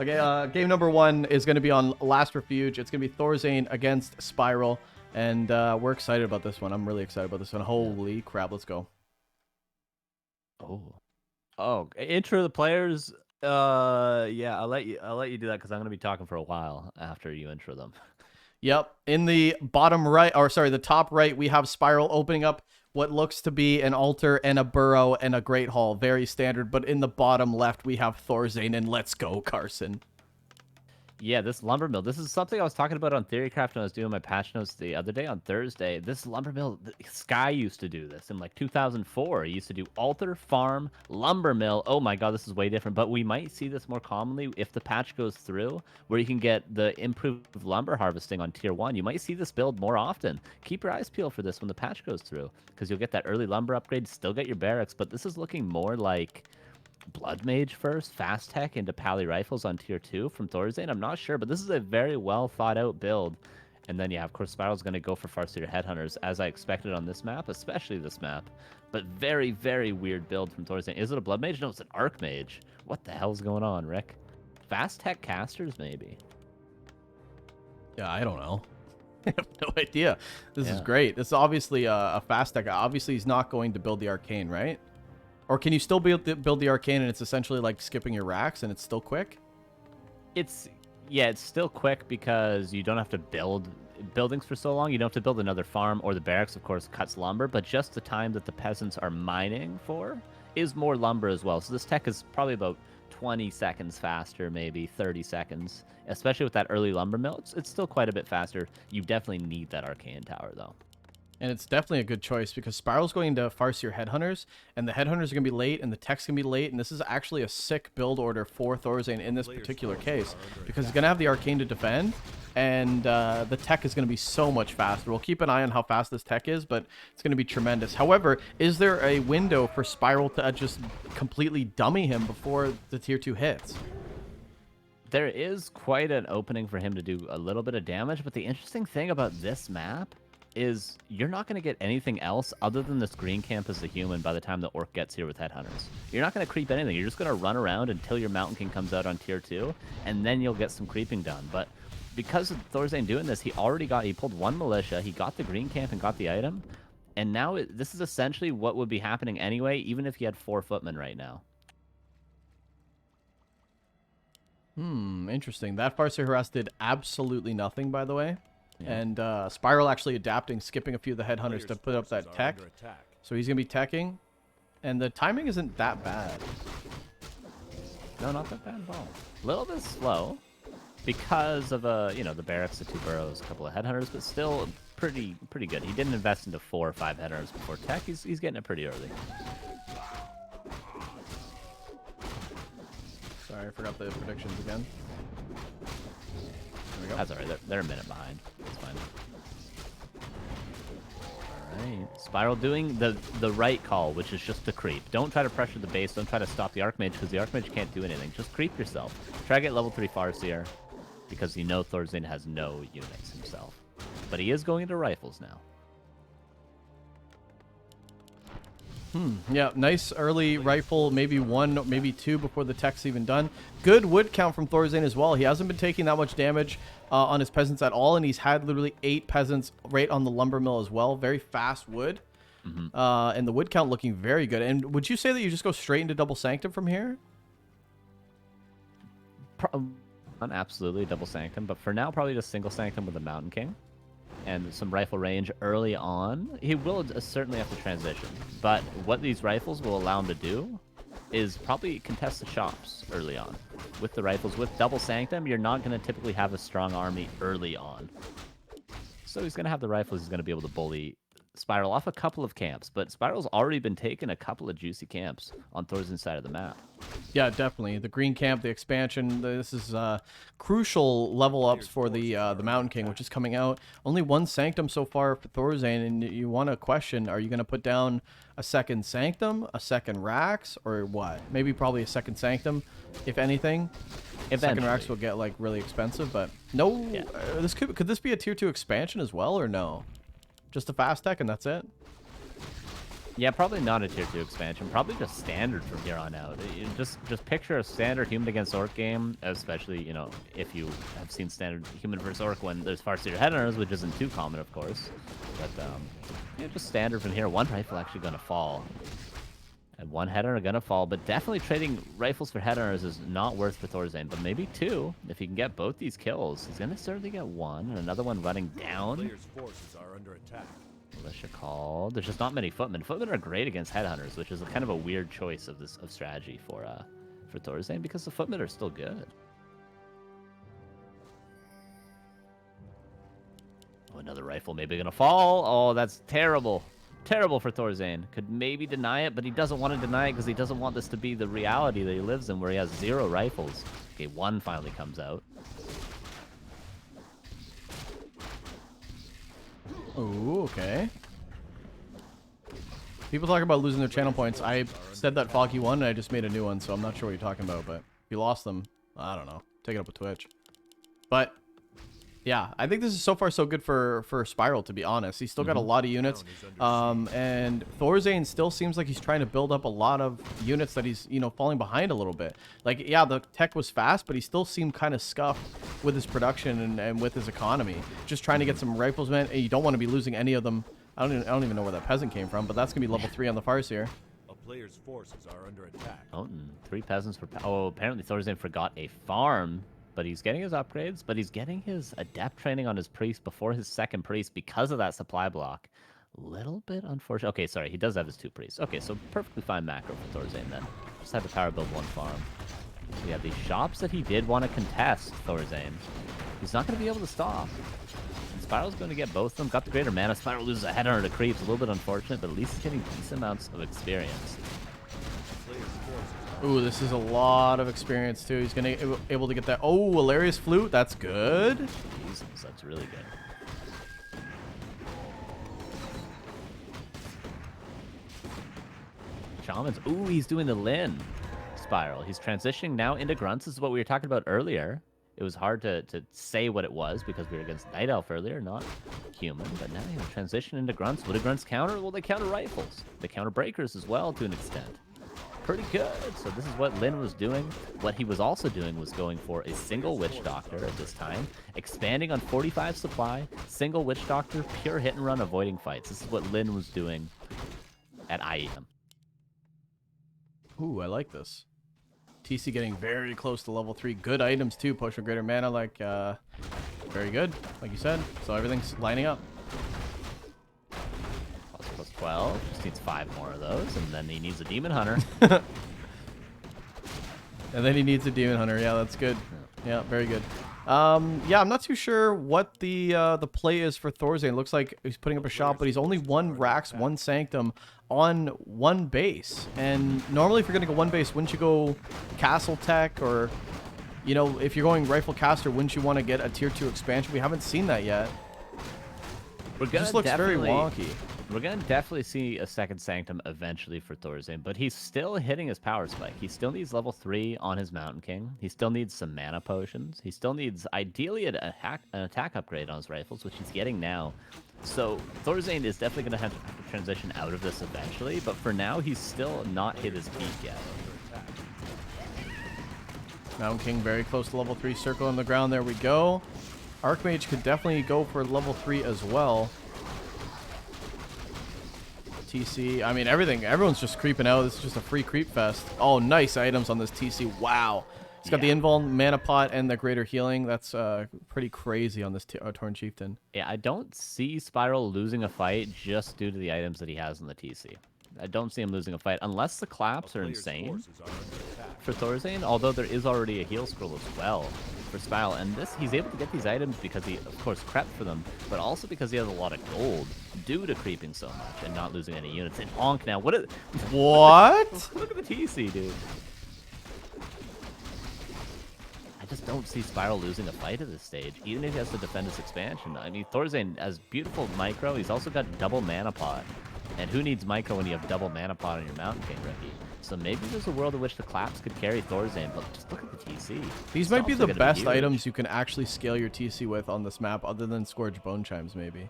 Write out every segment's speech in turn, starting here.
Okay, game number 1 is going to be on Last Refuge. It's going to be ThorZaIN against Spiral, and we're excited about this one. I'm really excited about this one. Holy crap, let's go. Oh, intro the players. Yeah, I'll let you do that because I'm gonna be talking for a while after you intro them. Yep, in the bottom right, or sorry, the top right, we have Spiral opening up what looks to be an altar and a burrow and a great hall, very standard. But in the bottom left, we have ThorZaIN, and let's go, Carson. Yeah, this lumber mill. This is something I was talking about on Theorycraft when I was doing my patch notes the other day on Thursday. This lumber mill, Sky used to do this in like 2004. He used to do altar, farm, lumber mill. Oh my god, this is way different. But we might see this more commonly if the patch goes through, where you can get the improved lumber harvesting on tier 1. You might see this build more often. Keep your eyes peeled for this when the patch goes through, because you'll get that early lumber upgrade, still get your barracks, but this is looking more like Blood Mage first, Fast Tech into Pally Rifles on tier 2 from ThorZaIN. I'm not sure, but this is a very well thought out build. And then, yeah, of course, Spiral's going to go for Farseer Headhunters, as I expected on this map, especially this map. But very, very weird build from ThorZaIN. Is it a Blood Mage? No, it's an Archmage. What the hell's going on, Rick? Fast Tech Casters, maybe? Yeah, I don't know. I have no idea. This is great. This is obviously a Fast Tech. Obviously, he's not going to build the Arcane, right? Or can you still build the Arcane and it's essentially like skipping your racks and it's still quick? It's still quick because you don't have to build buildings for so long. You don't have to build another farm, or the barracks, of course, cuts lumber, but just the time that the peasants are mining for is more lumber as well. So this tech is probably about 20 seconds faster, maybe 30 seconds, especially with that early lumber mill. It's still quite a bit faster. You definitely need that Arcane Tower, though. And it's definitely a good choice because Spiral's going to Farseer Headhunters, and the Headhunters are going to be late, and the tech's going to be late, and this is actually a sick build order for ThorZaIN in this particular case because he's going to have the Arcane to defend, and the tech is going to be so much faster. We'll keep an eye on how fast this tech is, but it's going to be tremendous. However, is there a window for Spiral to just completely dummy him before the tier 2 hits? There is quite an opening for him to do a little bit of damage, but the interesting thing about this map is you're not going to get anything else other than this green camp as a human by the time the orc gets here with headhunters. You're not going to creep anything. You're just going to run around until your Mountain King comes out on tier 2, and then you'll get some creeping done. But because of ThorZaIN doing this, he pulled one militia, he got the green camp and got the item, and now this is essentially what would be happening anyway, even if he had 4 footmen right now. Interesting. That Farseer Harass did absolutely nothing, by the way. And Spiral actually adapting, skipping a few of the Headhunters to put up that tech. So he's going to be teching. And the timing isn't that bad. No, not that bad at all. A little bit slow because of, the barracks, the 2 burrows, a couple of Headhunters, but still pretty good. He didn't invest into 4 or 5 Headhunters before tech. He's getting it pretty early. Sorry, I forgot the predictions again. That's all right. They're a minute behind. It's fine. All right. Spiral doing the right call, which is just to creep. Don't try to pressure the base. Don't try to stop the Archmage, because the Archmage can't do anything. Just creep yourself. Try to get level 3 Farseer, because you know ThorZaIN has no units himself. But he is going into rifles now. Yeah, nice early rifle, maybe 1, maybe 2 before the tech's even done. Good wood count from ThorZaIN as well. He hasn't been taking that much damage on his peasants at all, and he's had literally 8 peasants right on the lumber mill as well. Very fast wood. And the wood count looking very good. And would you say that you just go straight into double sanctum from here? Not absolutely double sanctum, but for now, probably just single sanctum with the Mountain King and some rifle range early on. He will certainly have to transition, but what these rifles will allow him to do is probably contest the shops early on. With the rifles, with double sanctum, you're not going to typically have a strong army early on. So he's going to have the rifles, he's going to be able to bully Spiral off a couple of camps, but Spiral's already been taking a couple of juicy camps on ThorZaIN's side of the map. Yeah, definitely. The green camp, the expansion, this is crucial level ups for the Mountain King, which is coming out. Only 1 Sanctum so far for ThorZaIN, and you want to question, are you going to put down a second Sanctum, a second Rax, or what? Maybe probably a second Sanctum, if anything. Second Rax will get like really expensive, but no. Yeah. Could this be a tier 2 expansion as well, or no? Just a fast tech and that's it? Yeah, probably not a tier 2 expansion. Probably just standard from here on out. Just picture a standard human against orc game, especially, you know, if you have seen standard human versus orc when there's Farseer headhunters, which isn't too common, of course. But, yeah, just standard from here. One rifle actually going to fall. And one headhunter going to fall, but definitely trading rifles for headhunters is not worth for ThorZaIN, but maybe two. If he can get both these kills, he's going to certainly get one, and another one running down. Players' forces are under attack. Militia called. There's just not many footmen. Footmen are great against headhunters, which is kind of a weird choice of strategy for ThorZaIN because the footmen are still good. Oh, another rifle maybe gonna fall. Oh, that's terrible. Terrible for ThorZaIN. Could maybe deny it, but he doesn't want to deny it because he doesn't want this to be the reality that he lives in, where he has 0 rifles. Okay, one finally comes out. Ooh, okay. People talk about losing their channel points. I said that Foggy won, and I just made a new one, so I'm not sure what you're talking about. But if you lost them, I don't know. Take it up with Twitch. But yeah, I think this is so far so good for Spiral, to be honest. He's still got a lot of units, and ThorZaIN still seems like he's trying to build up a lot of units that he's, you know, falling behind a little bit. Like, yeah, the tech was fast, but he still seemed kind of scuffed with his production and with his economy. Just trying to get some riflesmen, and you don't want to be losing any of them. I don't even know where that peasant came from, but that's gonna be level 3 on the Farseer. A player's forces are under attack. Oh, 3 peasants for... Oh, apparently ThorZaIN forgot a farm. But he's getting his upgrades, but he's getting his adept training on his priest before his second priest because of that supply block. Little bit unfortunate. Okay, sorry, he does have his 2 priests. Okay, so perfectly fine macro for ThorZaIN then. Just had to power build 1 farm. So yeah, these shops that he did want to contest, ThorZaIN, he's not going to be able to stop. And Spiral's going to get both of them. Got the greater mana. Spiral loses a headhunter to creeps. A little bit unfortunate, but at least he's getting decent amounts of experience. Ooh, this is a lot of experience too. He's gonna able to get that. Oh, hilarious flute. That's good. Jesus, that's really good. Shamans. Ooh, he's doing the Lin Spiral. He's transitioning now into grunts. This is what we were talking about earlier. It was hard to say what it was because we were against Night Elf earlier, not human. But now he'll transition into grunts. What do grunts counter? Well, they counter rifles. They counter breakers as well to an extent. Pretty good. So this is what Lin was doing. What he was also doing was going for a single Witch Doctor at this time, expanding on 45 supply, single Witch Doctor, pure hit and run, avoiding fights. This is what Lin was doing at IEM. Ooh, I like this. TC getting very close to level 3. Good items too. Potion of greater mana, like very good, like you said. So everything's lining up. Plus 12. Just needs 5 more of those, and then he needs a Demon Hunter. And then he needs a Demon Hunter. Yeah, that's good. Yeah, very good. Yeah, I'm not too sure what the play is for ThorZaIN. Looks like he's putting up a shop, but he's only 1 Rax, 1 Sanctum on 1 base. And normally if you're going to go 1 base, wouldn't you go Castle Tech, or, you know, if you're going Rifle Caster, wouldn't you want to get a tier 2 expansion? We haven't seen that yet. It just looks very wonky. We're going to definitely see a second Sanctum eventually for ThorZaIN, but he's still hitting his power spike. He still needs level 3 on his Mountain King. He still needs some mana potions. He still needs, ideally, an attack upgrade on his rifles, which he's getting now. So ThorZaIN is definitely going to have to transition out of this eventually, but for now, he's still not hit his peak yet. Mountain King very close to level 3. Circle on the ground. There we go. Archmage could definitely go for level 3 as well. TC, I mean, everyone's just creeping out. This is just a free creep fest. Oh, nice items on this TC. Wow. He's got the invuln, mana pot, and the greater healing. That's pretty crazy on this Torn Chieftain. Yeah, I don't see Spiral losing a fight just due to the items that he has on the TC. I don't see him losing a fight unless the claps are insane for ThorZaIN, although there is already a heal scroll as well for Spiral. And this, he's able to get these items because he, of course, crept for them, but also because he has a lot of gold due to creeping so much and not losing any units. And Onk now, what? Look at the TC, dude. I just don't see Spiral losing a fight at this stage, even if he has to defend his expansion. I mean, ThorZaIN has beautiful micro. He's also got double mana pot. And who needs micro when you have double mana pot on your Mountain King rookie? So maybe there's a world in which the claps could carry ThorZaIN, but just look at the TC. These might be the best items you can actually scale your TC with on this map, other than Scourge Bone Chimes, maybe.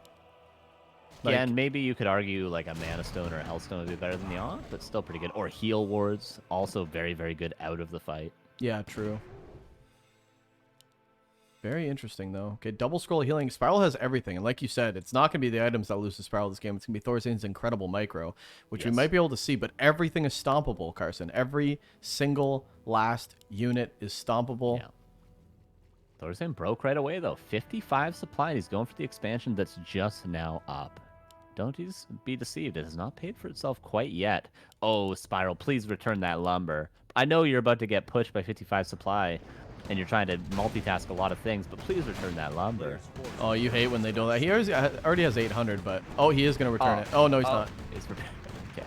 Again, Like, maybe you could argue like a Mana Stone or a Hellstone would be better than the Ankh, but still pretty good. Or Heal Wards, also very, very good out of the fight. yeah, true. Very interesting, though. Okay, double scroll healing. Spiral has everything. And like you said, it's not going to be the items that lose to Spiral this game. It's going to be ThorZaIN's incredible micro, which we Yes. might be able to see. But everything is stompable, Carson. Every single last unit is stompable. Yeah. ThorZaIN broke right away, though. 55 supply, and he's going for the expansion that's just now up. Don't be deceived. It has not paid for itself quite yet. Oh, Spiral, please return that lumber. I know you're about to get pushed by 55 supply, and you're trying to multitask a lot of things, but please return that lumber. Oh, you hate when they do that. He already has 800, but... Oh, he is going to return it. Oh, no, he's not. It's returned. Okay.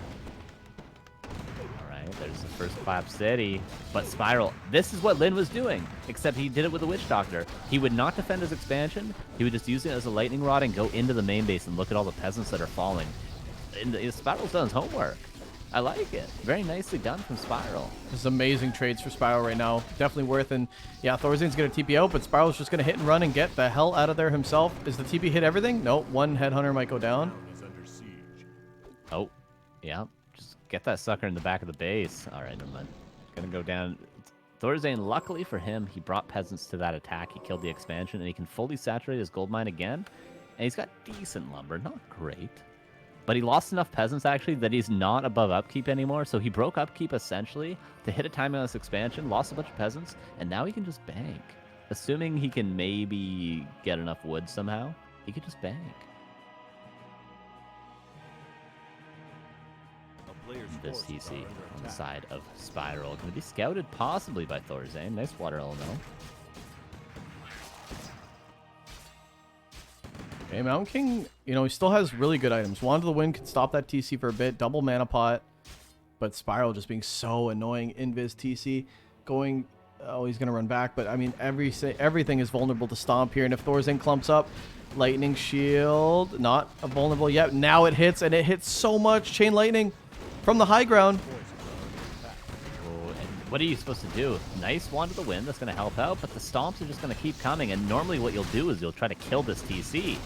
All right, there's the first Clap City. But Spiral, this is what Lin was doing, except he did it with a Witch Doctor. He would not defend his expansion. He would just use it as a lightning rod and go into the main base and look at all the peasants that are falling. And Spiral's done his homework. I like it. Very nicely done from Spiral. This is amazing trades for Spiral right now. Definitely worth. And yeah, ThorZaIN's going to TP out, but Spiral's just going to hit and run and get the hell out of there himself. Is the TP hit everything? Nope. One Headhunter might go down. Is under siege. Oh, yeah. Just get that sucker in the back of the base. All right, never mind. Gonna go down. ThorZaIN, luckily for him, he brought peasants to that attack. He killed the expansion, and he can fully saturate his gold mine again. And he's got decent lumber. Not great. But he lost enough peasants, actually, that he's not above upkeep anymore. So he broke upkeep, essentially, to hit a timing on this expansion, lost a bunch of peasants, and now he can just bank. Assuming he can maybe get enough wood somehow, he could just bank. A player's This forces TC are under on the attack. side of Spiral. Going to be scouted possibly by ThorZaIN. Nice water elemental. Okay, Mountain King, you know, he still has really good items. Wand of the Wind can stop that TC for a bit. Double Mana Pot. But Spiral just being so annoying. Invis TC going... Oh, he's going to run back. But, I mean, everything is vulnerable to Stomp here. And if ThorZaIN clumps up, Lightning Shield, not vulnerable yet. Now it hits, and it hits so much. Chain Lightning from the high ground. Oh, and what are you supposed to do? Nice Wand of the Wind, that's going to help out, but the Stomps are just going to keep coming, and normally what you'll do is you'll try to kill this TC.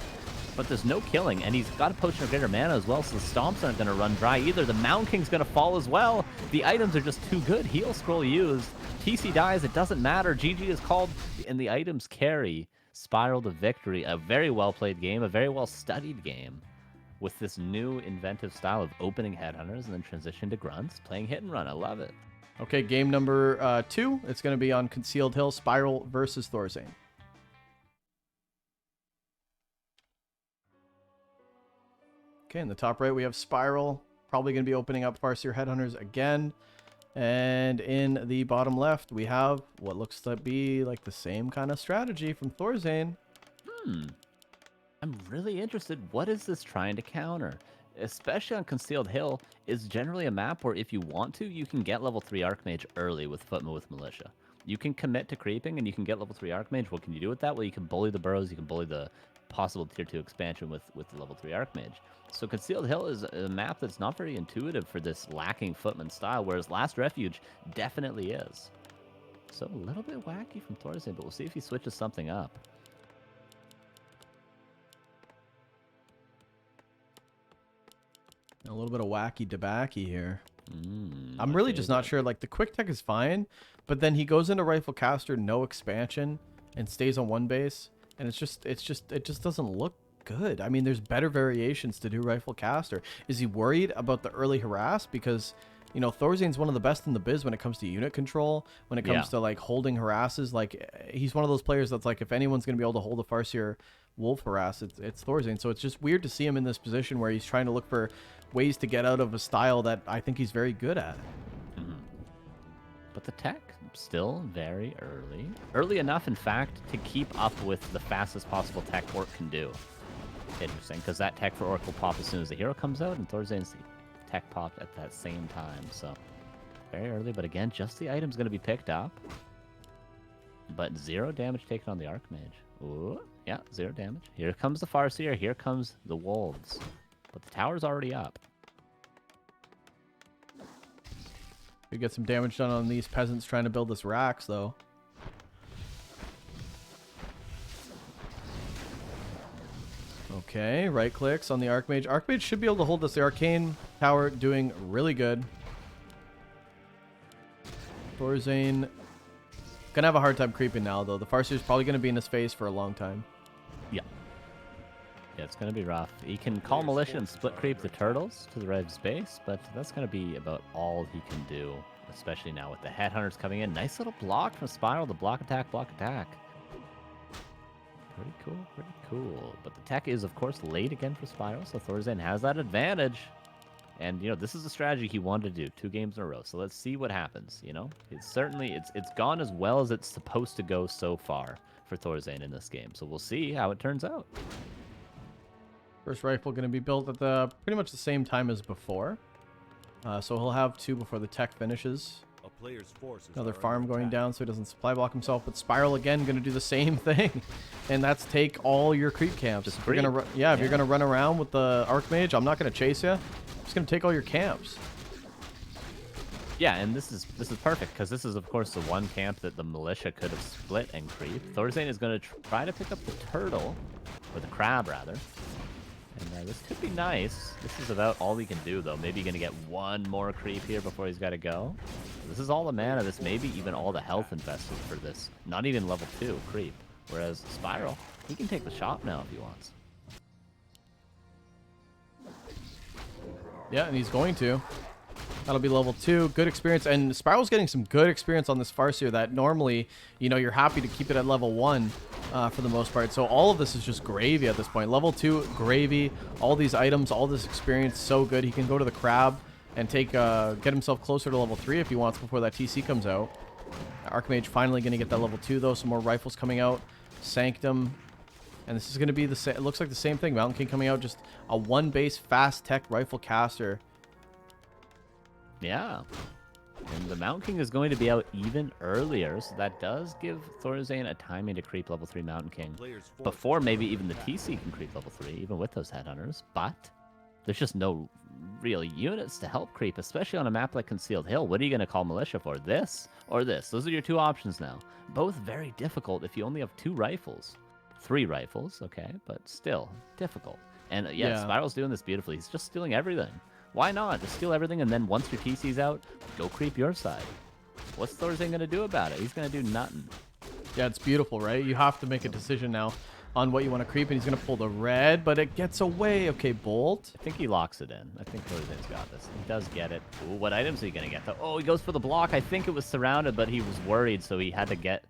But there's no killing, and he's got a Potion of Greater Mana as well, so the Stomps aren't going to run dry either. The Mountain King's going to fall as well. The items are just too good. Heal Scroll used. TC dies, it doesn't matter. GG is called, and the items carry Spiral to victory. A very well-played game, a very well-studied game, with this new inventive style of opening Headhunters and then transition to Grunts, playing hit and run. I love it. Okay, game number 2. It's going to be on Concealed Hill, Spiral versus ThorZaIN. Okay, in the top right, we have Spiral. Probably going to be opening up Farseer Headhunters again. And in the bottom left, we have what looks to be like the same kind of strategy from ThorZaIN. I'm really interested. What is this trying to counter? Especially on Concealed Hill, is generally a map where if you want to, you can get level 3 Archmage early with Footma with Militia. You can commit to creeping and you can get level 3 Archmage. What can you do with that? Well, you can bully the burrows, you can bully the possible tier 2 expansion with the level 3 Archmage. So Concealed Hill is a map that's not very intuitive for this lacking Footman style, whereas Last Refuge definitely is. So a little bit wacky from ThorZaIN, but we'll see if he switches something up. A little bit of wacky debacky here. I'm my really just not favorite. sure. Like, the quick tech is fine, but then he goes into Rifle Caster, no expansion, and stays on one base, and it just doesn't look good. I mean, there's better variations to do Rifle Caster. Is he worried about the early harass? Because, you know, ThorZaIN's one of the best in the biz when it comes to unit control, when it comes to, like, holding harasses. Like, he's one of those players that's like, if anyone's going to be able to hold a Farseer Wolf harass, it's ThorZaIN. So it's just weird to see him in this position where he's trying to look for ways to get out of a style that I think he's very good at. But the tech, still very early. Early enough, in fact, to keep up with the fastest possible tech Orc can do. Interesting, because that tech for Orc will pop as soon as the hero comes out, and ThorZaIN's tech popped at that same time. So, very early, but again, just the item's going to be picked up. But 0 damage taken on the Archmage. Ooh, yeah, 0 damage. Here comes the Farseer, here comes the Wolves. But the tower's already up. We get some damage done on these peasants trying to build this racks, though. Okay, right clicks on the Archmage. Archmage should be able to hold this. The Arcane Tower doing really good. ThorZaIN gonna have a hard time creeping now, though. The Farseer's probably gonna be in his face for a long time. Yeah. Yeah, it's going to be rough. He can call Militia and split creep the turtles to the red space, but that's going to be about all he can do, especially now with the Headhunters coming in. Nice little block from Spiral, the block attack, block attack. Pretty cool, pretty cool. But the tech is, of course, late again for Spiral, so ThorZaIN has that advantage. And, you know, this is the strategy he wanted to do 2 games in a row, so let's see what happens, you know? It's certainly, it's gone as well as it's supposed to go so far for ThorZaIN in this game, so we'll see how it turns out. First rifle going to be built at the pretty much the same time as before. So he'll have 2 before the tech finishes. A player's forces Another are farm under going attack. down so he doesn't supply block himself. But Spiral again going to do the same thing. And that's take all your creep camps. Just If you're gonna creep. if you're going to run around with the Archmage, I'm not going to chase you. I'm just going to take all your camps. Yeah, and this is perfect, because this is, of course, the one camp that the Militia could have split and creep. ThorZaIN is going to try to pick up the turtle, or the crab, rather. And this could be nice. This is about all he can do, though. Maybe going to get 1 more creep here before he's got to go. This is all the mana. This may be even all the health invested for this. Not even level 2 creep. Whereas Spiral, he can take the shot now if he wants. Yeah, and he's going to. That'll be level 2. Good experience. And Spiral's getting some good experience on this Farseer that normally, you know, you're happy to keep it at level 1 for the most part. So all of this is just gravy at this point. Level 2, gravy. All these items, all this experience, so good. He can go to the crab and take get himself closer to level 3 if he wants before that TC comes out. Archmage finally going to get that level 2, though. Some more rifles coming out. Sanctum. And this is going to be the same. It looks like the same thing. Mountain King coming out. Just a 1-base fast tech rifle caster. Yeah. And the Mountain King is going to be out even earlier, so that does give ThorZaIN a timing to creep level 3 Mountain King. Player's forces Before maybe are even the under TC can creep level 3, even with those Headhunters. But there's just no real units to help creep, especially on a map like Concealed Hill. What are you going to call Militia for? This or this? Those are your 2 options now. Both very difficult if you only have 2 rifles. 3 rifles, okay, but still difficult. And yeah, Spiral's doing this beautifully. He's just stealing everything. Why not? Just steal everything, and then once your TC's out, go creep your side. What's ThorZaIN going to do about it? He's going to do nothing. Yeah, it's beautiful, right? You have to make a decision now on what you want to creep, and he's going to pull the red, but it gets away. Okay, Bolt. I think he locks it in. I think ThorZaIN's got this. He does get it. Ooh, what items are you going to get, though? Oh, he goes for the block. I think it was surrounded, but he was worried, so he had to get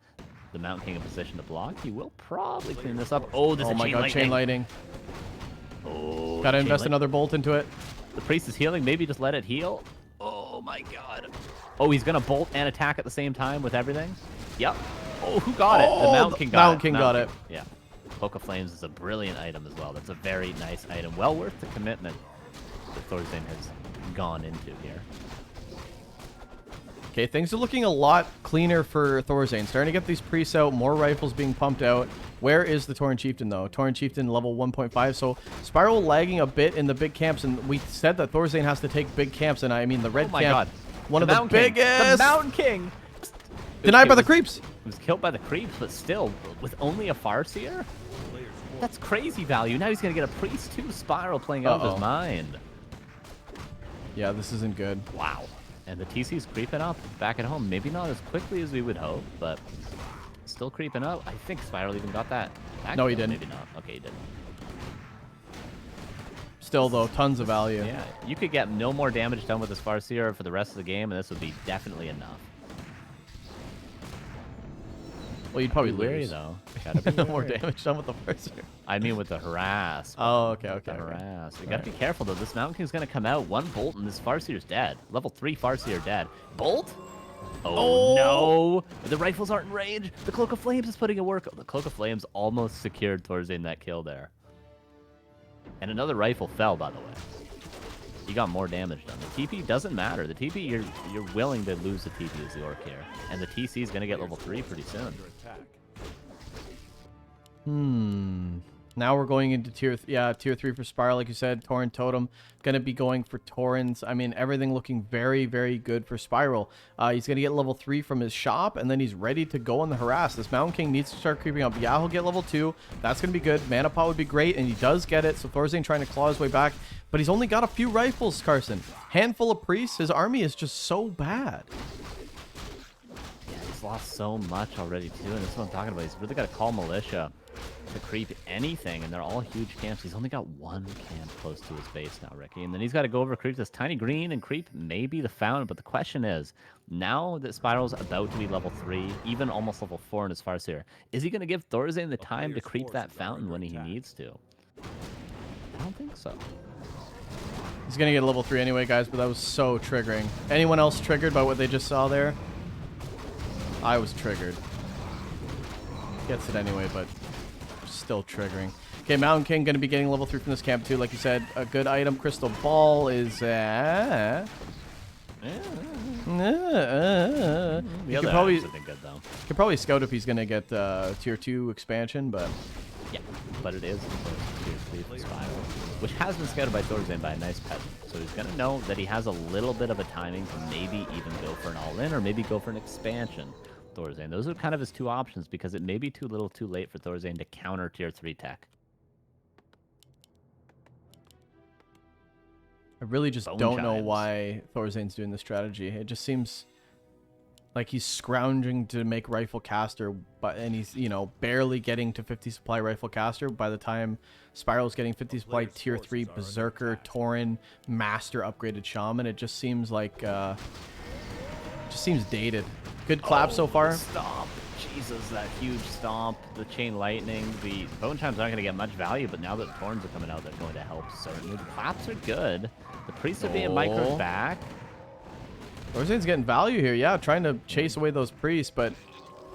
the Mountain King in position to block. He will probably clean this up. Oh, there's Oh a my god, chain lighting. Oh, Gotta chain invest light- another bolt into it. The priest is healing. Maybe just let it heal. Oh my god. Oh, he's gonna bolt and attack at the same time with everything. Yep. Oh, who got it? The Oh, Mountain King got it. Mountain King got it. Yeah. Cloak of Flames is a brilliant item as well. That's a very nice item. Well worth the commitment that ThorZaIN has gone into here. Okay, things are looking a lot cleaner for ThorZaIN. Starting to get these priests out, more rifles being pumped out. Where is the Tauren Chieftain, though? Tauren Chieftain level 1.5. So Spiral lagging a bit in the big camps, and we said that ThorZaIN has to take big camps, and I mean the red Oh my camp, god. one of the Mountain King. biggest. The Mountain King! Denied by It the was- creeps. It was killed by the creeps, but still, with only a Farseer? That's crazy value. Now he's gonna get a priest too. Spiral playing out of Uh-oh. his mind. Yeah, this isn't good. Wow. And the TC's creeping up back at home. Maybe not as quickly as we would hope, but still creeping up. I think Spiral even got that. No, he kill. didn't. Maybe not. Okay, he didn't. Still, though, tons of value. Yeah, you could get no more damage done with this Farseer for the rest of the game, and this would be definitely enough. Well, you'd probably Be wary, lose. though. Gotta be No more wary. damage done with the Farseer. I mean, with the harass. Oh, okay, With okay. the okay. harass. We gotta be careful, though. This Mountain King's gonna come out. 1 bolt, and this Farseer's dead. Level 3 Farseer dead. Bolt? Oh, no! The rifles aren't in range. The Cloak of Flames is putting it work. The Cloak of Flames almost secured ThorZaIN that kill there. And another rifle fell, by the way. He got more damage done. The TP doesn't matter. The TP, you're willing to lose the TP as the Orc here. And the TC is gonna get level 3 pretty soon. Now we're going into tier 3 for Spiral, like you said. Tauren Totem gonna be going for Taurens. I mean, everything looking very, very good for Spiral. He's gonna get level 3 from his shop, and then he's ready to go on the harass. This Mountain King needs to start creeping up. Yeah, he'll get level 2. That's gonna be good. Mana Pot would be great, and he does get it. So ThorZaIN trying to claw his way back, but he's only got a few rifles. Carson, handful of priests. His army is just so bad. Yeah, he's lost so much already too, and that's what I'm talking about. He's really got to call militia to creep anything, and they're all huge camps. He's only got one camp close to his base now, Ricky, and then he's got to go over creep this tiny green and creep maybe the fountain. But the question is, now that Spiral's about to be level 3, even almost level 4 in his Farseer, is he going to give ThorZaIN the time to creep that fountain when he needs to? I don't think so. He's gonna get level 3 anyway, guys, but that was so triggering. Anyone else triggered by what they just saw there? I was triggered. Gets it anyway, but still triggering. Okay, Mountain King going to be getting level 3 from this camp too. Like you said, a good item. Crystal Ball is... You could probably scout if he's going to get tier 2 expansion, but... Yeah, but it is tier 3 for Spiral, which has been scouted by ThorZaIN by a nice peasant. So he's going to know that he has a little bit of a timing to maybe even go for an all-in or maybe go for an expansion. ThorZaIN. Those are kind of his two options because it may be too little too late for ThorZaIN to counter tier 3 tech. I really just don't know why ThorZaIN's doing this strategy. It just seems like he's scrounging to make rifle caster, and he's, you know, barely getting to 50 supply rifle caster by the time Spiral's getting 50 supply tier 3 Berserker, Tauren, Master upgraded Shaman. It just seems like just seems dated. Good clap so far. Stomp. Jesus, that huge stomp. The chain lightning. The bone chimes aren't going to get much value, but now that thorns are coming out, they're going to help certainly. The claps are good. The priests are being microed back. ThorZaIN's getting value here. Yeah, trying to chase away those priests, but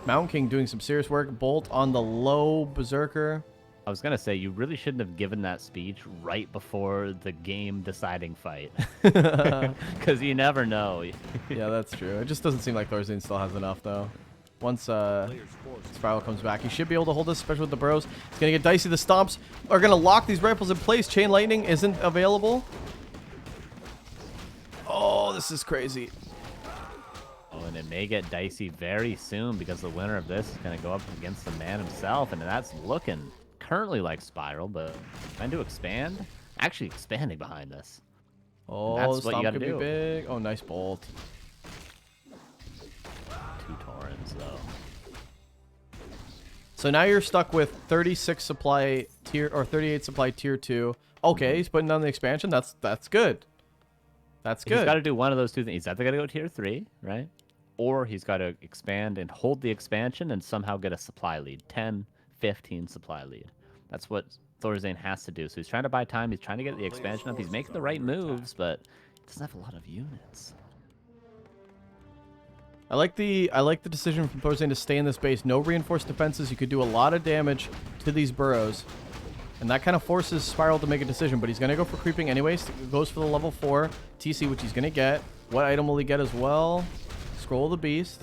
Mountain King doing some serious work. Bolt on the low Berserker. I was going to say, you really shouldn't have given that speech right before the game-deciding fight. Because you never know. Yeah, that's true. It just doesn't seem like ThorZaIN still has enough, though. Once Spiral comes back, he should be able to hold this, especially with the bros. It's going to get dicey. The stomps are going to lock these rifles in place. Chain Lightning isn't available. Oh, this is crazy. Oh, and it may get dicey very soon because the winner of this is going to go up against the man himself, and that's looking currently like Spiral, but trying to expand. Actually expanding behind this. Oh, and that's the what you stomp got to could do. be big. Oh, nice bolt. 2 Taurens, though. So now you're stuck with 36 supply tier, or 38 supply tier 2. Okay, he's putting down the expansion. That's good. That's good. He's got to do one of those two things. He's either got to go tier 3, right? Or he's got to expand and hold the expansion and somehow get a supply lead. 10, 15 supply lead. That's what ThorZaIN has to do. So he's trying to buy time. He's trying to get the expansion up. He's making the right moves, but he doesn't have a lot of units. I like the decision from ThorZaIN to stay in this base. No reinforced defenses. You could do a lot of damage to these burrows. And that kind of forces Spiral to make a decision. But he's going to go for creeping anyways. Goes for the level 4 TC, which he's going to get. What item will he get as well? Scroll of the Beast.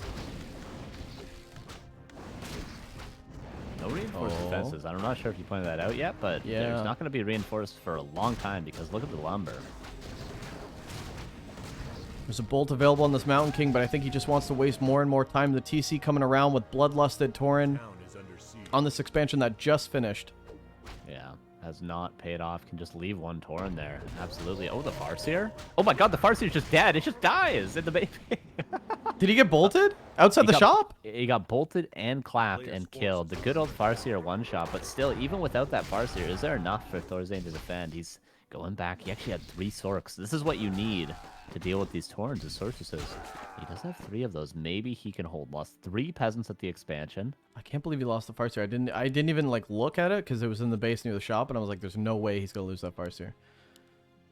No reinforced defenses. I'm not sure if you pointed that out yet, but yeah, there's not going to be reinforced for a long time because look at the lumber. There's a bolt available on this Mountain King, but I think he just wants to waste more and more time. The TC coming around with Bloodlusted Tauren on this expansion that just finished. Yeah, has not paid off. Can just leave one Tauren there. Absolutely. Oh, the Farseer? Oh my god, the Farseer's just dead. It just dies in the baby. Did he get bolted? Outside the shop? He got bolted and clapped and killed. The good old Farseer one-shot, but still, even without that Farseer, is there enough for ThorZaIN to defend? He's going back. He actually had 3 Sorks. This is what you need to deal with these Taurens, as Sorceress. He does have 3 of those. Maybe he can hold. Lost 3 peasants at the expansion. I can't believe he lost the Farseer. I didn't even like look at it because it was in the base near the shop, and I was like, there's no way he's gonna lose that Farseer.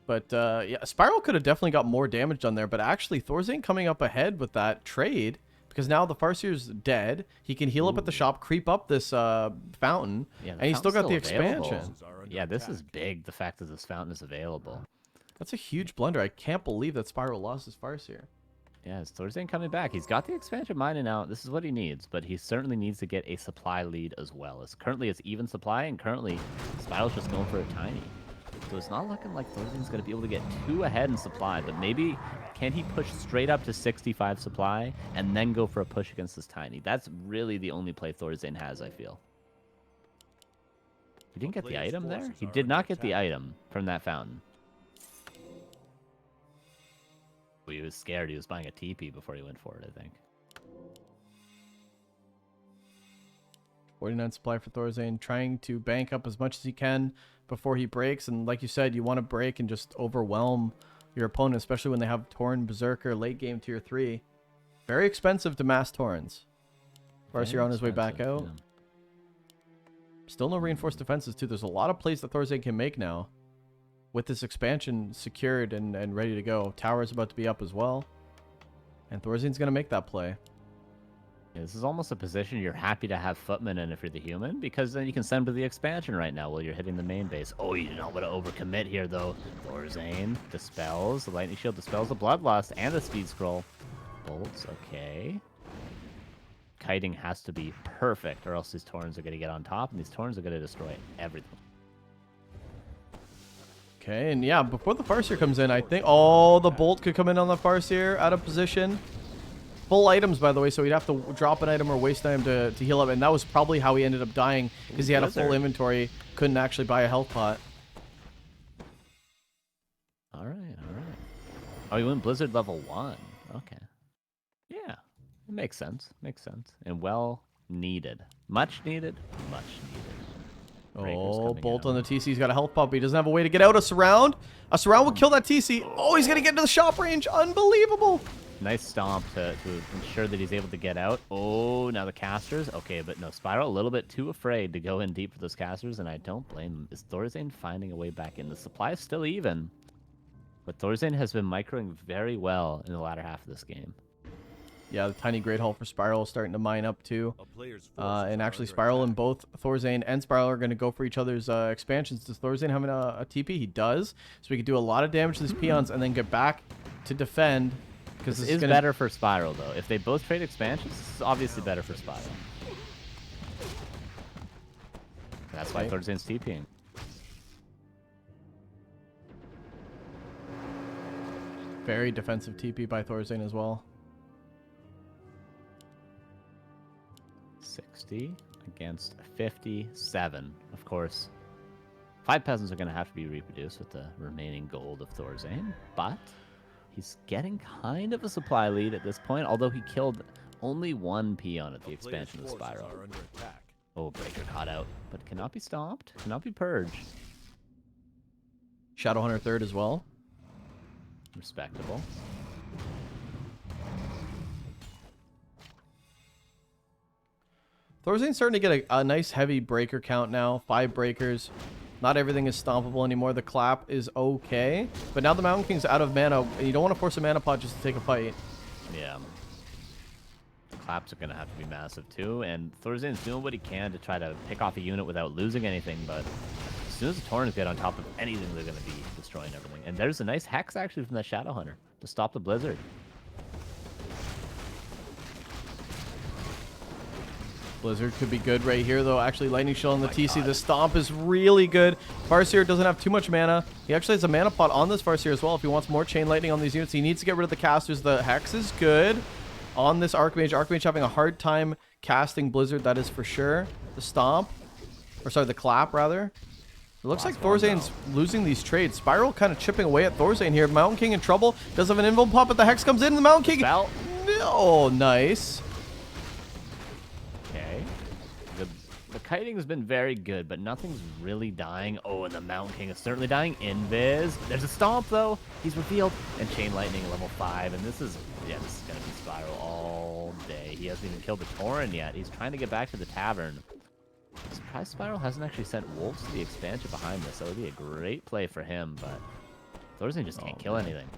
But yeah, Spiral could have definitely got more damage done there, but actually ThorZaIN coming up ahead with that trade because now the Farseer's dead. He can heal up at the shop, creep up this fountain, and he's still got the expansion. Yeah, this is big, the fact that this fountain is available. That's a huge blunder. I can't believe that Spiral lost his Farseer. Yeah, is ThorZaIN coming back? He's got the expansion mining out. This is what he needs, but he certainly needs to get a supply lead as well. As currently it's even supply, and currently Spiral's just going for a tiny. So it's not looking like ThorZaIN's going to be able to get too ahead in supply, but maybe can he push straight up to 65 supply and then go for a push against this tiny? That's really the only play ThorZaIN has, I feel. He didn't get the item there? He did not get the item from that fountain. He was scared. He was buying a TP before he went for it, I think. 49 supply for ThorZaIN, trying to bank up as much as he can before he breaks. And like you said, you want to break and just overwhelm your opponent, especially when they have Tauren Berserker late game tier 3. Very expensive to mass Taurens. Farseer on his way back out. Yeah. Still no reinforced defenses too. There's a lot of plays that ThorZaIN can make now. With this expansion secured and ready to go. Tower's about to be up as well. And ThorZaIN's going to make that play. Yeah, this is almost a position you're happy to have Footman in if you're the human, because then you can send him to the expansion right now while you're hitting the main base. Oh, you do not want to overcommit here, though. ThorZaIN dispels. The Lightning Shield dispels the Bloodlust and the Speed Scroll. Bolts, okay. Kiting has to be perfect, or else these Taurens are going to get on top, and these Taurens are going to destroy everything. Okay, and yeah, before the Farseer comes in, I think... Oh, the Bolt could come in on the Farseer out of position. Full items, by the way, so he'd have to drop an item or waste time to heal up. And that was probably how he ended up dying, because he had a full inventory. Couldn't actually buy a health pot. All right, all right. Oh, he went Blizzard level 1. Okay. Yeah, it makes sense. Makes sense. And well needed. Much needed. Much needed. Oh, Bolt on the TC. He's got a health pop, but he doesn't have a way to get out. A surround. A surround will kill that TC. Oh, he's going to get into the shop range. Unbelievable. Nice stomp to ensure that he's able to get out. Oh, now the casters. Okay, but no, Spiral a little bit too afraid to go in deep for those casters, and I don't blame him. Is ThorZaIN finding a way back in? The supply is still even, but ThorZaIN has been microing very well in the latter half of this game. Yeah, the tiny Great Hall for Spiral is starting to mine up too. And actually Spiral and both ThorZaIN and Spiral are going to go for each other's expansions. Does ThorZaIN have a TP? He does. So we can do a lot of damage to these peons and then get back to defend. This is better for Spiral, though. If they both trade expansions, this is obviously better for Spiral. That's why ThorZaIN's TPing. Very defensive TP by ThorZaIN as well. 60 against 57. Of course, 5 peasants are going to have to be reproduced with the remaining gold of ThorZaIN, but he's getting kind of a supply lead at this point, although he killed only one peon at the expansion of Spiral. Oh, Breaker caught out, but cannot be stomped, cannot be purged. Shadowhunter third as well. Respectable. ThorZaIN's starting to get a nice heavy breaker count now. 5 breakers. Not everything is stompable anymore. The clap is okay. But now the Mountain King's out of mana. You don't want to force a mana pot just to take a fight. Yeah. The claps are going to have to be massive too. And ThorZaIN's doing what he can to try to pick off a unit without losing anything. But as soon as the Taurens get on top of anything, they're going to be destroying everything. And there's a nice hex actually from that Shadowhunter to stop the Blizzard. Blizzard could be good right here, though. Actually, Lightning Shield on the TC. The Stomp is really good. Farseer doesn't have too much mana. He actually has a mana pot on this Farseer as well. If he wants more Chain Lightning on these units, he needs to get rid of the casters. The Hex is good on this Archmage. Archmage having a hard time casting Blizzard, that is for sure. The Stomp. Or sorry, the Clap, rather. It looks like ThorZaIN's losing these trades. Spiral kind of chipping away at ThorZaIN here. Mountain King in trouble. Does have an Invul Pop, but the Hex comes in. The Mountain King... Spell. Oh, nice. The kiting has been very good, but nothing's really dying. Oh, and the Mountain King is certainly dying. Invis. There's a Stomp, though. He's revealed. And Chain Lightning level 5. And this is, yeah, this is going to be Spiral all day. He hasn't even killed the Tauren yet. He's trying to get back to the tavern. I'm surprised Spiral hasn't actually sent Wolves to the expansion behind this. That would be a great play for him, but ThorZaIN just can't kill anything.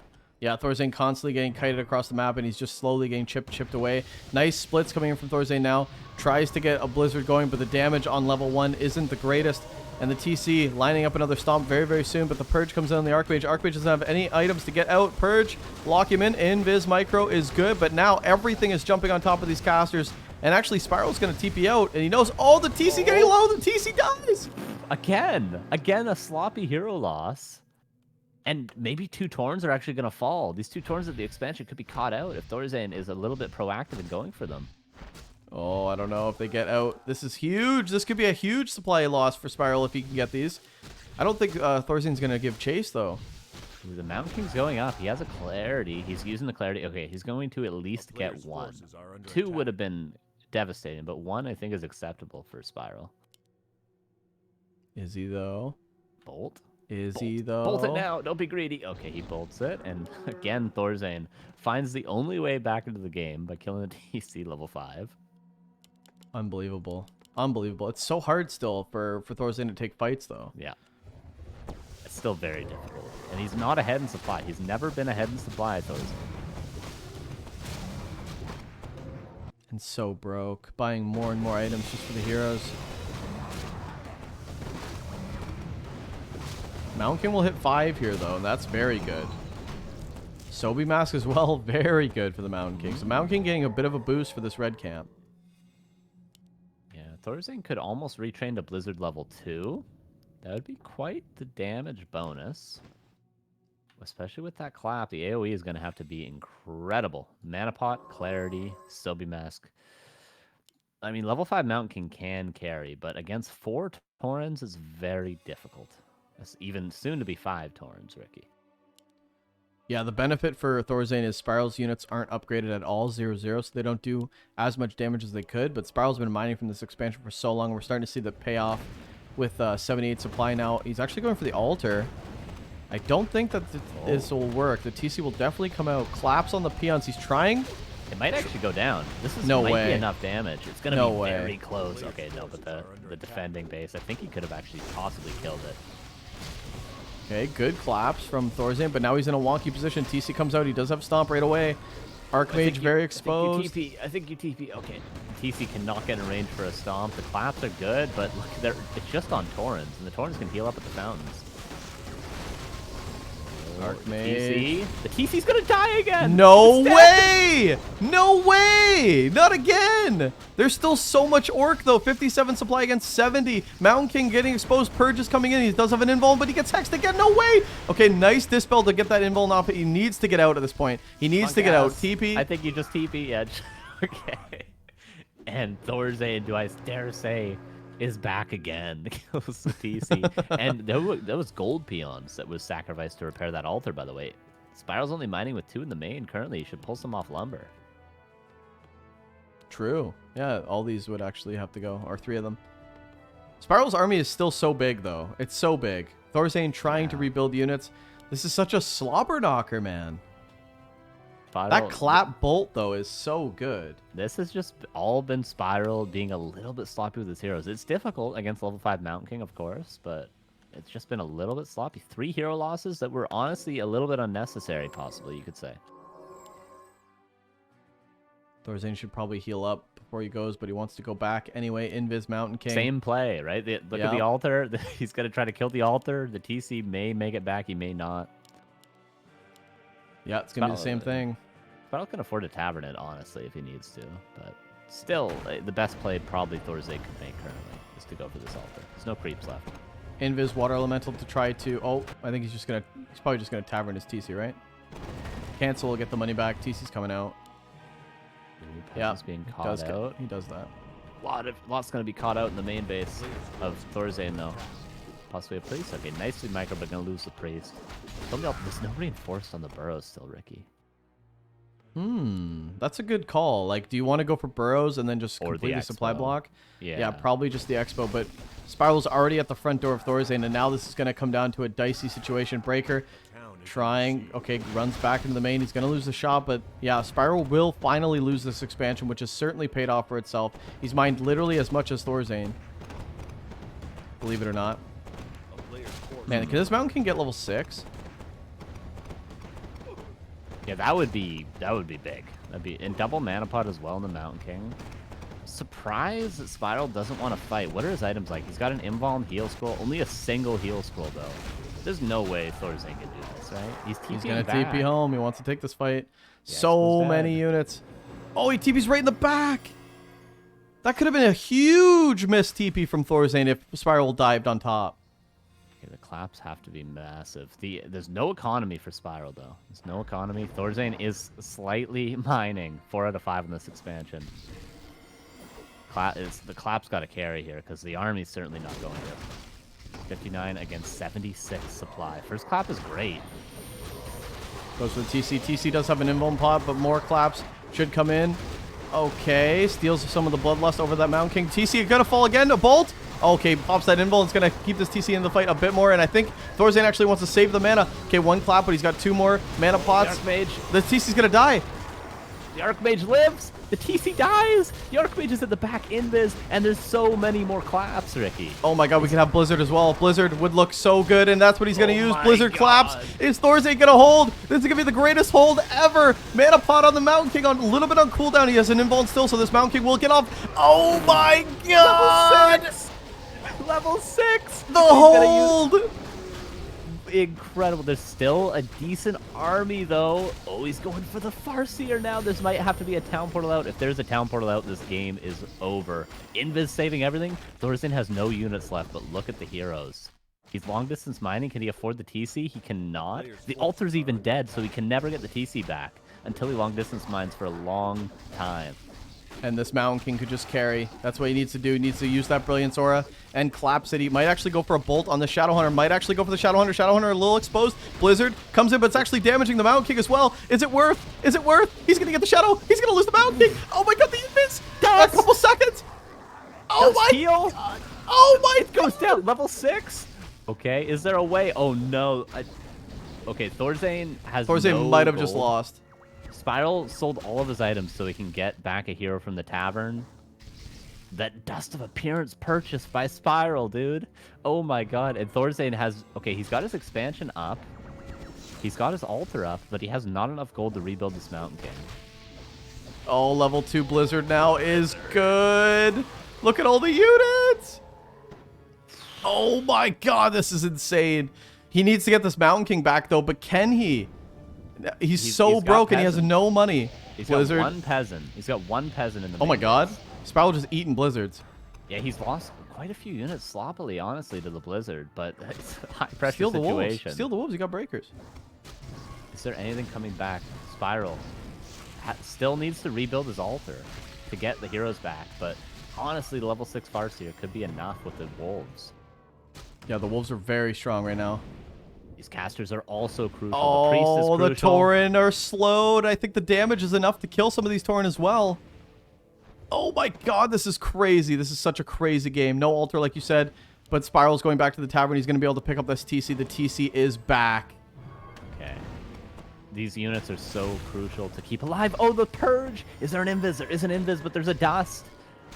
Yeah, ThorZaIN constantly getting kited across the map, and he's just slowly getting chipped away. Nice splits coming in from ThorZaIN now. Tries to get a Blizzard going, but the damage on level 1 isn't the greatest. And the TC lining up another stomp very, very soon, but the Purge comes in on the Archmage. Archmage doesn't have any items to get out. Purge, lock him in. Invis Micro is good, but now everything is jumping on top of these casters. And actually, Spiral's going to TP out, and he knows, oh, the TC getting low. The TC dies. Again, a sloppy hero loss. And maybe 2 Torns are actually going to fall. These 2 Torns of the expansion could be caught out if ThorZaIN is a little bit proactive in going for them. Oh, I don't know if they get out. This is huge. This could be a huge supply loss for Spiral if he can get these. I don't think ThorZaIN's going to give chase, though. Ooh, the Mountain King's going up. He has a Clarity. He's using the Clarity. Okay, he's going to at least get 1. 2 would have been devastating, but 1 I think is acceptable for Spiral. Is he, though? Bolt? Is he, though? Bolt it now. Don't be greedy. Okay, he bolts it. And again, ThorZaIN finds the only way back into the game by killing the TC level 5. Unbelievable. Unbelievable. It's so hard still for ThorZaIN to take fights, though. Yeah. It's still very difficult. And he's not ahead in supply. He's never been ahead in supply, ThorZaIN. And so broke. Buying more and more items just for the heroes. Mountain King will hit 5 here, though, and that's very good. Sobi Mask as well, very good for the Mountain King. So Mountain King getting a bit of a boost for this red camp. Yeah, ThorZaIN could almost retrain to Blizzard level 2. That would be quite the damage bonus. Especially with that clap, the AoE is going to have to be incredible. Mana Pot, Clarity, Sobi Mask. I mean, level 5 Mountain King can carry, but against 4 Torrens is very difficult. That's even soon to be 5 Torrens, Ricky. Yeah, the benefit for ThorZaIN is Spiral's units aren't upgraded at all, 0/0, so they don't do as much damage as they could. But Spiral's been mining from this expansion for so long. We're starting to see the payoff with 78 supply now. He's actually going for the altar. I don't think that this will work. The TC will definitely come out. Claps on the peons. He's trying. It might actually go down. This is No might way. be enough damage. It's going to be way. very close. Okay, no, but the defending base, I think he could have actually possibly killed it. Okay, good claps from ThorZaIN, but now he's in a wonky position. TC comes out. He does have Stomp right away. Archmage very exposed. I think you TP. Okay. TC cannot get in range for a Stomp. The claps are good, but look, it's just on Torrens, and the Torrens can heal up at the fountains. Archmage. The TC's gonna die again! No way! No way! Not again! There's still so much Orc, though. 57 supply against 70. Mountain King getting exposed. Purge is coming in. He does have an invuln, but he gets hexed again. No way! Okay, nice Dispel to get that invuln off. He needs to get out at this point. He needs to get out. TP. I think you just TP Edge. Okay. And ThorZaIN, do I dare say, is back again. Kills the TC. And there was gold peons that was sacrificed to repair that altar, by the way. Spiral's only mining with 2 in the main currently. You should pull some off lumber. True. Yeah, all these would actually have to go, or 3 of them. Spiral's army is still so big, though. It's so big. ThorZaIN trying to rebuild units. This is such a slobber knocker, man. That clap bolt, though, is so good. This has just all been Spiral being a little bit sloppy with his heroes. It's difficult against level 5 Mountain King, of course, but it's just been a little bit sloppy. 3 hero losses that were honestly a little bit unnecessary, possibly, you could say. ThorZaIN should probably heal up before he goes, but he wants to go back anyway. Invis Mountain King. Same play, right? Look at the altar. He's going to try to kill the altar. The TC may make it back. He may not. Yeah, it's going to be the same thing. Spiral can afford to tavern it, honestly, if he needs to. But still, the best play probably ThorZaIN could make currently is to go for this altar. There's no creeps left. Invis Water Elemental to try to... Oh, I think he's probably just going to tavern his TC, right? Cancel, will get the money back. TC's coming out. Yeah, being caught out. He does that. Lots going to be caught out in the main base of ThorZaIN, though. Possibly a priest. Okay, nicely micro, but going to lose the priest. There's no reinforced on the burrows still, Ricky. That's a good call. Like, do you want to go for burrows and then just complete the supply block? Yeah, probably just the expo, but Spiral's already at the front door of ThorZaIN, and now this is going to come down to a dicey situation. Breaker trying, okay, runs back into the main. He's going to lose the shot, but yeah, Spiral will finally lose this expansion, which has certainly paid off for itself. He's mined literally as much as ThorZaIN, believe it or not. Man, can this Mountain King get level 6? Yeah, that would be big. That'd be in double mana pot as well in the Mountain King. Surprised that Spiral doesn't want to fight. What are his items like? He's got an invuln heal scroll. Only a single heal scroll though. There's no way ThorZaIN can do this, right? He's gonna back. TP home. He wants to take this fight. Yeah, So many units. Oh, he TP's right in the back. That could have been a huge miss TP from ThorZaIN if Spiral dived on top. Okay, the claps have to be massive. There's no economy for Spiral though. There's no economy. ThorZaIN is slightly mining 4 out of 5 in this expansion. The clap's got to carry here because the army's certainly not going to. 59 against 76 supply. First clap is great. Goes for the TC. TC does have an invuln pot, but more claps should come in. Okay, steals some of the bloodlust over that Mountain King. TC gonna fall again. A bolt. Okay, pops that invuln. It's gonna keep this TC in the fight a bit more, and I think ThorZaIN actually wants to save the mana. Okay, 1 clap, but he's got 2 more mana pots. The Archmage. The TC's gonna die. The Archmage lives. The TC dies. The Archmage is at the back invis, and there's so many more claps, Ricky. Oh my god, we can have Blizzard as well. Blizzard would look so good, and that's what he's gonna use. Blizzard claps. Is ThorZaIN gonna hold? This is gonna be the greatest hold ever. Mana pot on the Mountain King on a little bit on cooldown. He has an invuln still, so this Mountain King will get off. Oh my god! Level 6. The hold! Incredible. There's still a decent army though. Oh, he's going for the Farseer now. This might have to be a town portal out. If there's a town portal out, this game is over. Invis saving everything. ThorZaIN has no units left, but look at the heroes. He's long distance mining. Can he afford the TC? He cannot. The altar's even dead, so he can never get the TC back until he long distance mines for a long time. And this Mountain King could just carry. That's what he needs to do. He needs to use that Brilliance Aura and Collapse City. Might actually go for a bolt on the Shadowhunter. Might actually go for the Shadowhunter. Shadowhunter a little exposed. Blizzard comes in, but it's actually damaging the Mountain King as well. Is it worth? Is it worth? He's going to get the Shadow. He's going to lose the Mountain King. Oh my god, the invis. A couple seconds. Oh my heal. god. Oh my It goes down. Level 6. Okay, is there a way? Oh no. Okay, ThorZaIN has ThorZaIN might have just lost. Spiral sold all of his items so he can get back a hero from the tavern. That Dust of Appearance purchased by Spiral, dude. Oh my god. And ThorZaIN has... Okay, he's got his expansion up. He's got his altar up, but he has not enough gold to rebuild this Mountain King. Oh, level 2 Blizzard now is good. Look at all the units. Oh my god, this is insane. He needs to get this Mountain King back, though, but can he? He's so broken, he has no money. He's Blizzard. got 1 peasant. He's got 1 peasant in the Oh my main god. base. Spiral just eating Blizzards. Yeah, he's lost quite a few units sloppily, honestly, to the Blizzard, but it's a high-pressure Steal the situation. wolves. Steal the wolves, you got breakers. Is there anything coming back? Spiral still needs to rebuild his altar to get the heroes back, but honestly, the level 6 Farseer could be enough with the wolves. Yeah, the wolves are very strong right now. These casters are also crucial. Oh, the priest is crucial. Tauren are slowed. I think the damage is enough to kill some of these Tauren as well. Oh my god, this is crazy. This is such a crazy game. No altar, like you said, but Spiral's going back to the tavern. He's going to be able to pick up this TC. The TC is back. Okay. These units are so crucial to keep alive. Oh, the Purge! Is there an invis? There is an invis, but there's a Dust.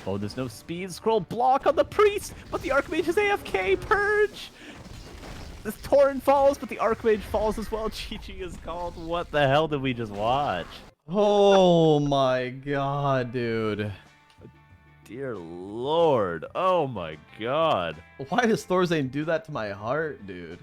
Oh, there's no speed scroll block on the priest, but the Archmage is AFK. Purge! This Tauren falls, but the Archmage falls as well. GG is called. What the hell did we just watch? Oh my god, dude. Dear Lord. Oh my god. Why does ThorZaIN do that to my heart, dude?